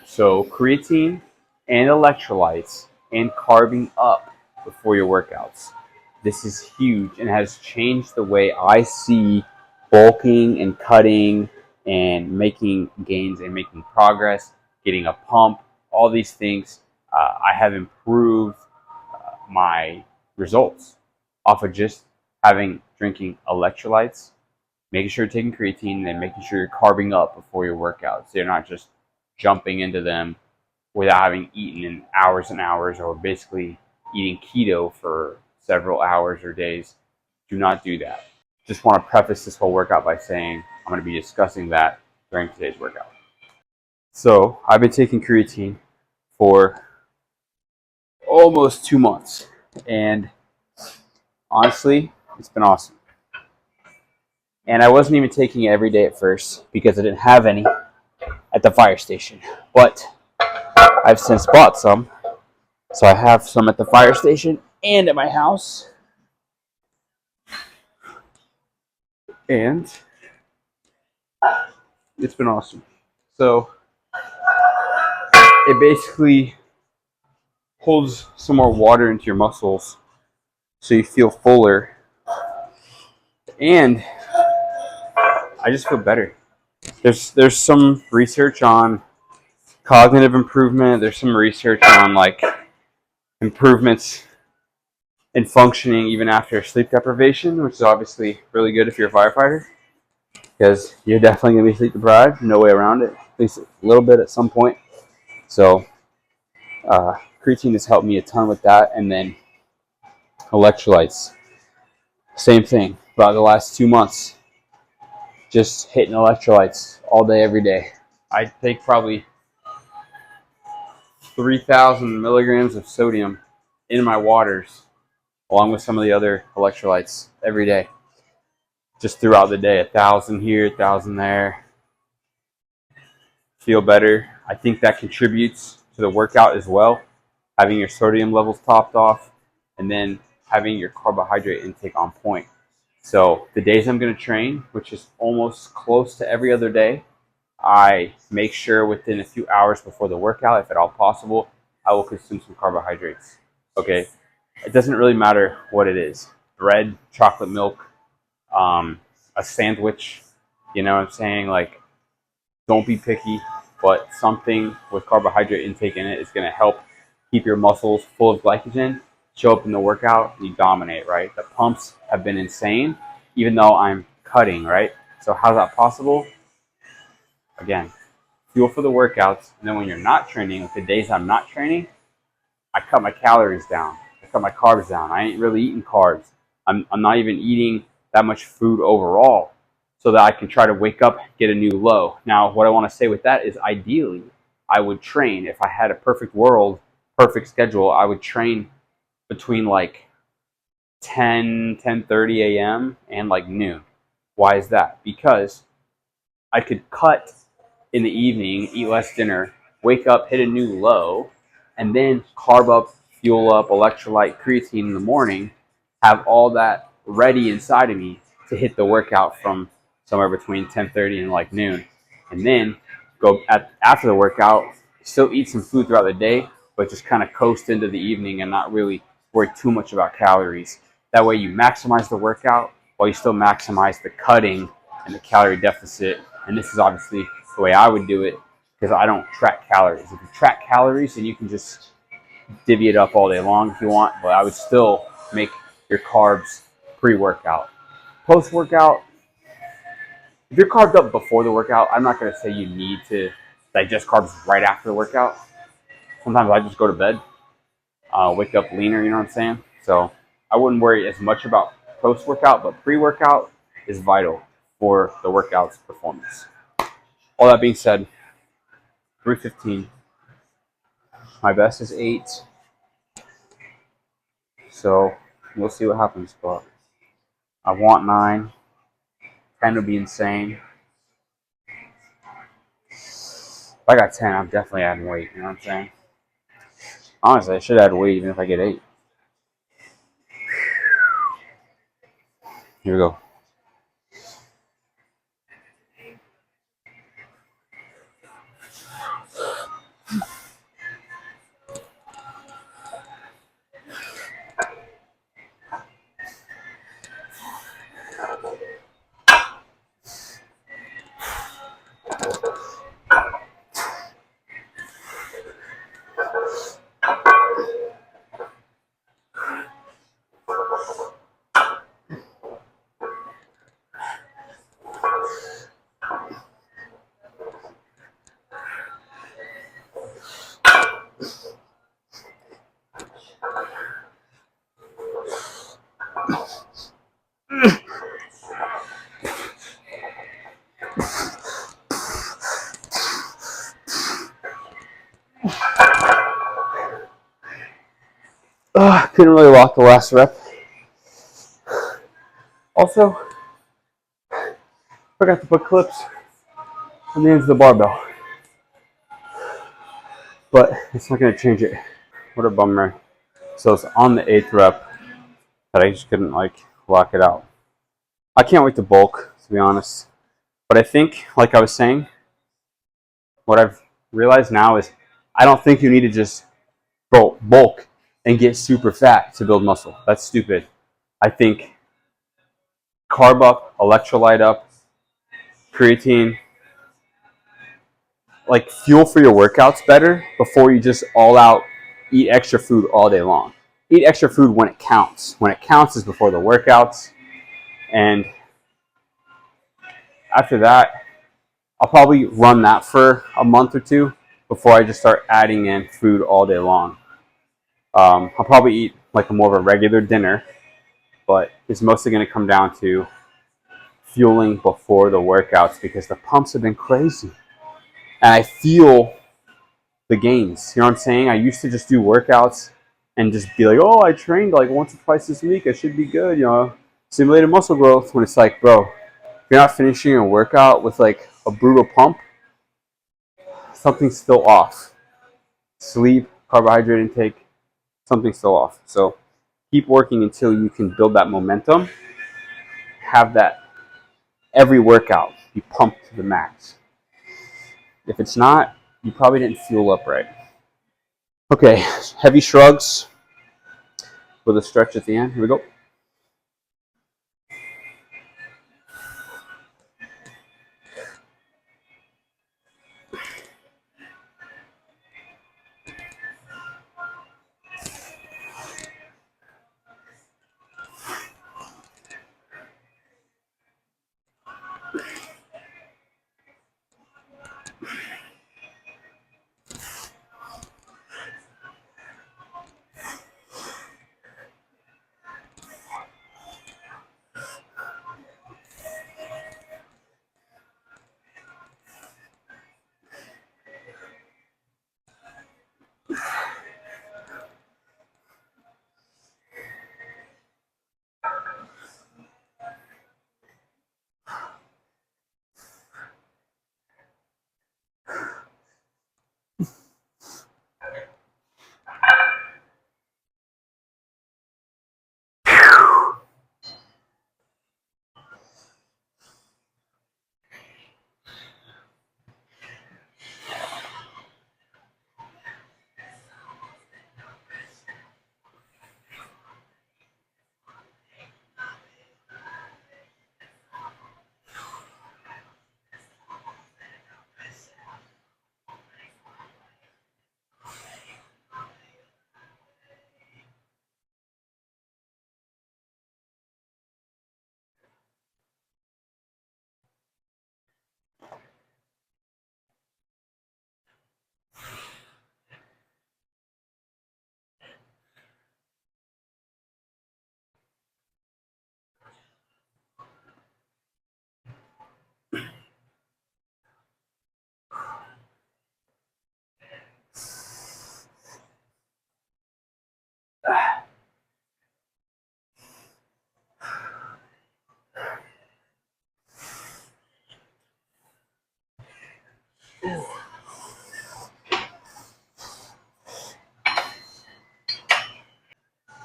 So creatine and electrolytes and carbing up before your workouts. This is huge and has changed the way I see bulking and cutting and making gains and making progress, getting a pump, all these things. I have improved my results off of just drinking electrolytes, making sure you're taking creatine, and making sure you're carbing up before your workouts. So you're not just jumping into them without having eaten in hours and hours, or basically eating keto for several hours or days. Do not do that. Just want to preface this whole workout by saying I'm going to be discussing that during today's workout. So I've been taking creatine for almost 2 months, and honestly, it's been awesome. And I wasn't even taking it every day at first because I didn't have any at the fire station. But I've since bought some. So I have some at the fire station and at my house. And it's been awesome. So it basically holds some more water into your muscles so you feel fuller. And I just feel better. There's some research on cognitive improvement. There's some research on like improvements in functioning even after sleep deprivation, which is obviously really good if you're a firefighter, because you're definitely going to be sleep deprived. No way around it, at least a little bit at some point. So creatine has helped me a ton with that. And then electrolytes, same thing. About the last 2 months, just hitting electrolytes all day, every day. I take probably 3,000 milligrams of sodium in my waters, along with some of the other electrolytes every day. Just throughout the day, 1,000 here, 1,000 there. Feel better. I think that contributes to the workout as well. Having your sodium levels topped off, and then having your carbohydrate intake on point. So the days I'm going to train, which is almost close to every other day, I make sure within a few hours before the workout, if at all possible, I will consume some carbohydrates. Okay? It doesn't really matter what it is. Bread, chocolate milk, a sandwich, you know what I'm saying? Like, don't be picky, but something with carbohydrate intake in it is going to help keep your muscles full of glycogen, show up in the workout, and you dominate, right? The pumps have been insane, even though I'm cutting, right? So how's that possible? Again, fuel for the workouts, and then when you're not training, like the days I'm not training, I cut my calories down. I cut my carbs down. I ain't really eating carbs. I'm not even eating that much food overall, so that I can try to wake up, get a new low. Now, what I want to say with that is ideally, I would train. If I had a perfect world, perfect schedule, I would train between like 10:30 a.m. and like noon. Why is that? Because I could cut in the evening, eat less dinner, wake up, hit a new low, and then carb up, fuel up, electrolyte, creatine in the morning, have all that ready inside of me to hit the workout from somewhere between 10:30 and like noon. And then after the workout, still eat some food throughout the day, but just kind of coast into the evening and not really worry too much about calories. That way you maximize the workout while you still maximize the cutting and the calorie deficit. And this is obviously the way I would do it, because I don't track calories. If you track calories, then you can just divvy it up all day long if you want, but I would still make your carbs pre-workout. Post-workout, if you're carved up before the workout, I'm not going to say you need to digest carbs right after the workout. Sometimes I just go to bed, wake up leaner, you know what I'm saying? So I wouldn't worry as much about post-workout, but pre-workout is vital for the workout's performance. All that being said, 315. My best is 8. So we'll see what happens, but I want 9. 10 would be insane. If I got 10, I'm definitely adding weight, you know what I'm saying? Honestly, I should add weight even if I get 8. Here we go. Couldn't really walk the last rep. Also, forgot to put clips on the ends of the barbell. But it's not going to change it. What a bummer. So it's on the 8th rep that I just couldn't like lock it out. I can't wait to bulk, to be honest. But I think, like I was saying, what I've realized now is I don't think you need to just bulk and get super fat to build muscle. That's stupid. I think carb up, electrolyte up, creatine, like fuel for your workouts better before you just all out eat extra food all day long. Eat extra food when it counts. When it counts is before the workouts. And after that, I'll probably run that for a month or two before I just start adding in food all day long. I'll probably eat like a more of a regular dinner, but it's mostly going to come down to fueling before the workouts because the pumps have been crazy. And I feel the gains. You know what I'm saying? I used to just do workouts and just be like, oh, I trained like once or twice this week. I should be good, you know, simulated muscle growth. When it's like, bro, if you're not finishing a workout with like a brutal pump, something's still off. Sleep, carbohydrate intake, something's still off. So keep working until you can build that momentum. Have that every workout be pumped to the max. If it's not, you probably didn't fuel up right. Okay, heavy shrugs with a stretch at the end. Here we go.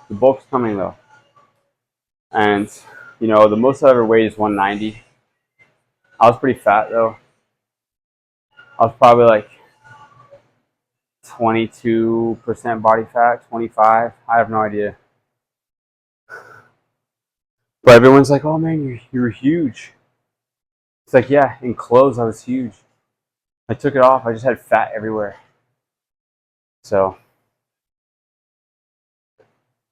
The bulk's coming though. And, you know, the most I ever weighed is 190. I was pretty fat though. I was probably like 22% body fat, 25. I have no idea. But everyone's like, oh man, you're huge. It's like, yeah, in clothes I was huge. I took it off, I just had fat everywhere. So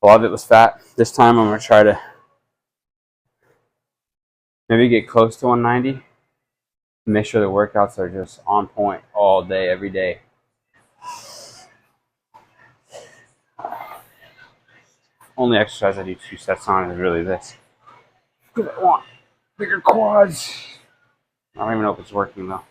a lot of it was fat. This time I'm going to try to maybe get close to 190. Make sure the workouts are just on point all day, every day. Only exercise I do 2 sets on is really this. Because I want bigger quads. I don't even know if it's working though.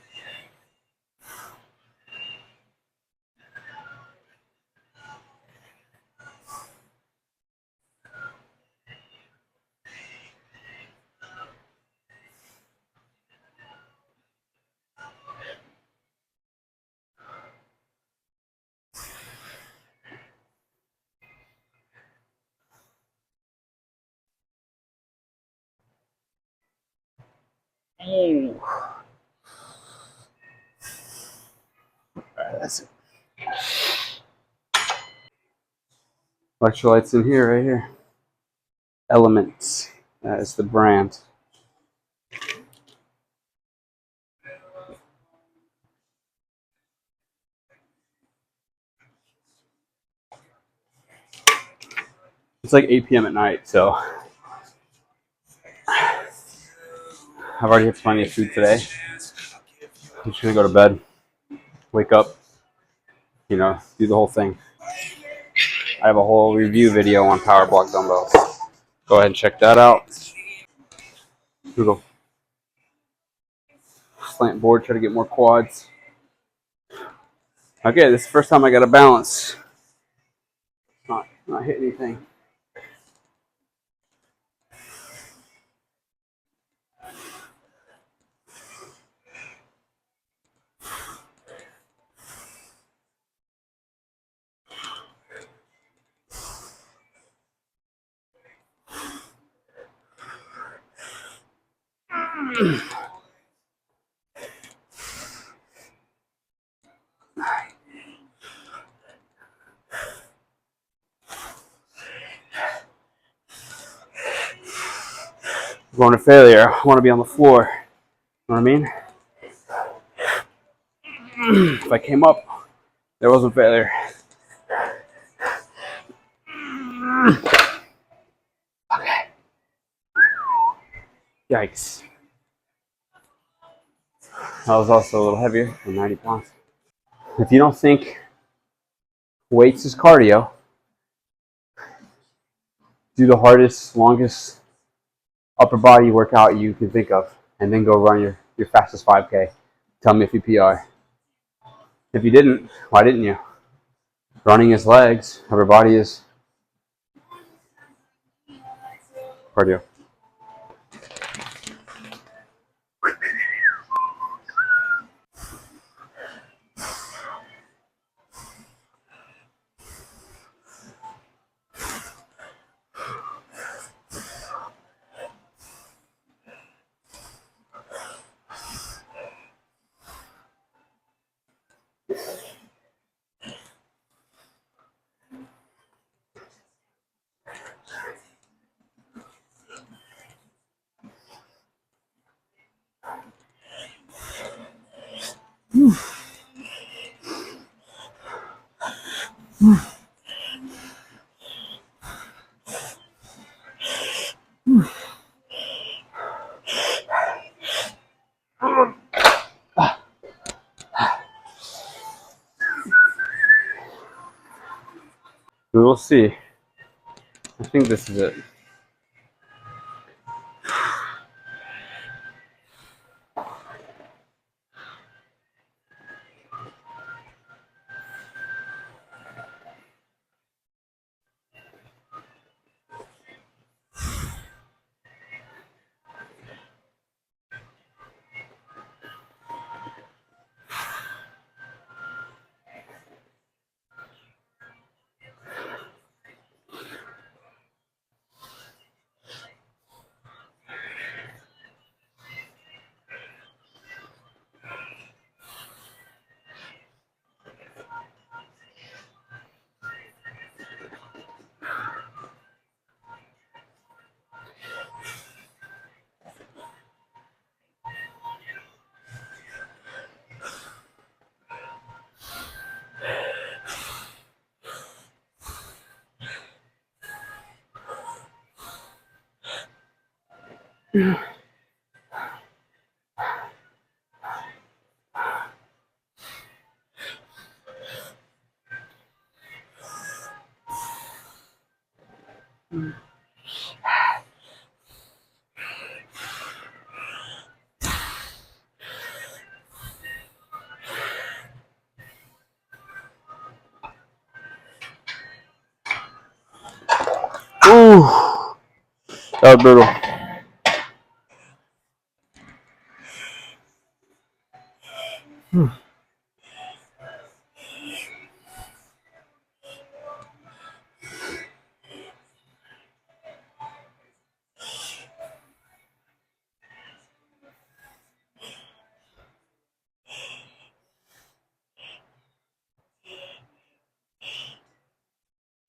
Ooh. All right, that's it. Electrolytes in here, right here. Elements. That is the brand. It's like 8 p.m. at night, so I've already had plenty of food today. I'm just gonna go to bed, wake up, do the whole thing. I have a whole review video on power block dumbbells. Go ahead and check that out. Google slant board, try to get more quads. Okay, this is the first time I got a balance. Not hit anything. Going to failure. I want to be on the floor. You know what I mean? If I came up, there wasn't failure. Okay. Yikes. That was also a little heavier than 90 pounds. If you don't think weights is cardio, do the hardest, longest upper body workout you can think of, and then go run your fastest 5K. Tell me if you PR. If you didn't, why didn't you? Running is legs, upper body is cardio. We will see. I think this is it. Ooh, that was brutal.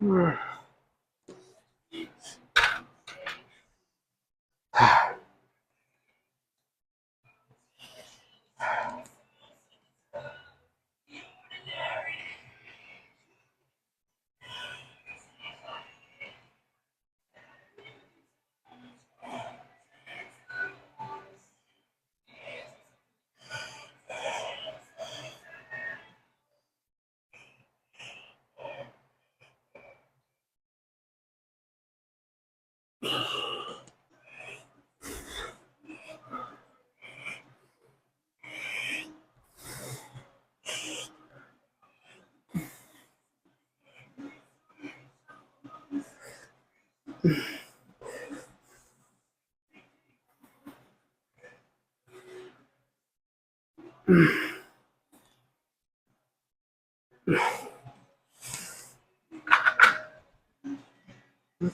What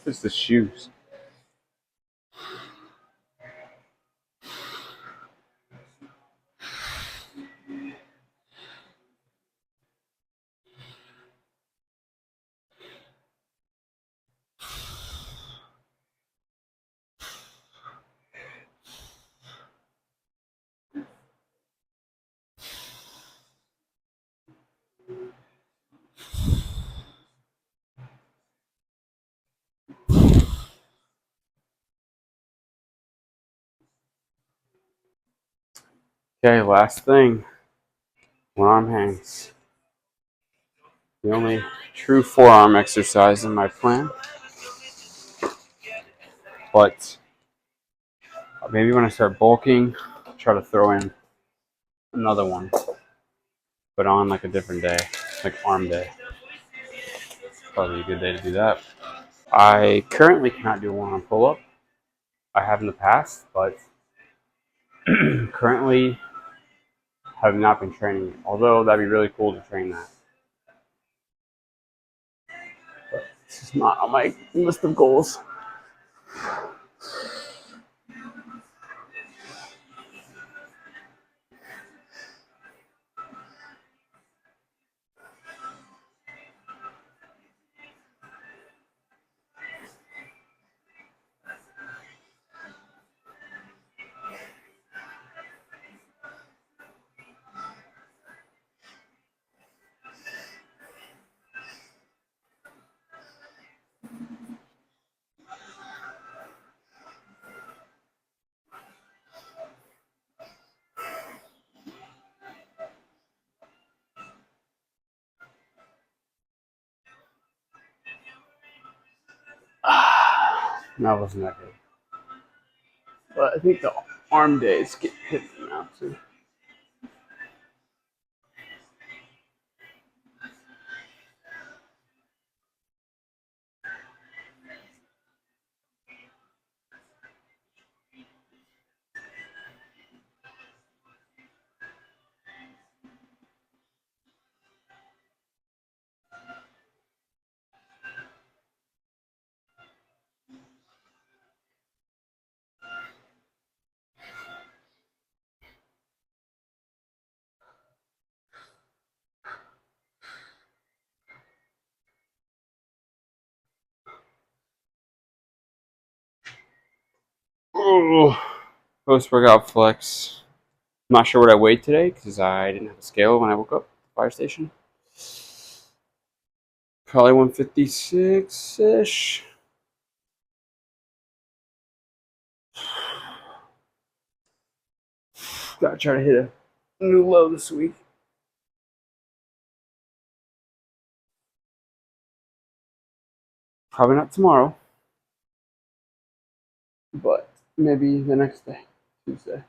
is the shoes? Okay, last thing. Forearm hangs. The only true forearm exercise in my plan. But maybe when I start bulking, try to throw in another one. But on like a different day, like arm day. Probably a good day to do that. I currently cannot do one arm pull up. I have in the past, but currently have not been training it. Although that'd be really cool to train that. But this is not on my list of goals. That wasn't that good. But I think the arm days get hit now too. Oh, post workout flex. I'm not sure what I weighed today because I didn't have a scale when I woke up at the fire station. Probably 156 ish. Gotta try to hit a new low this week. Probably not tomorrow, but maybe the next day, Tuesday.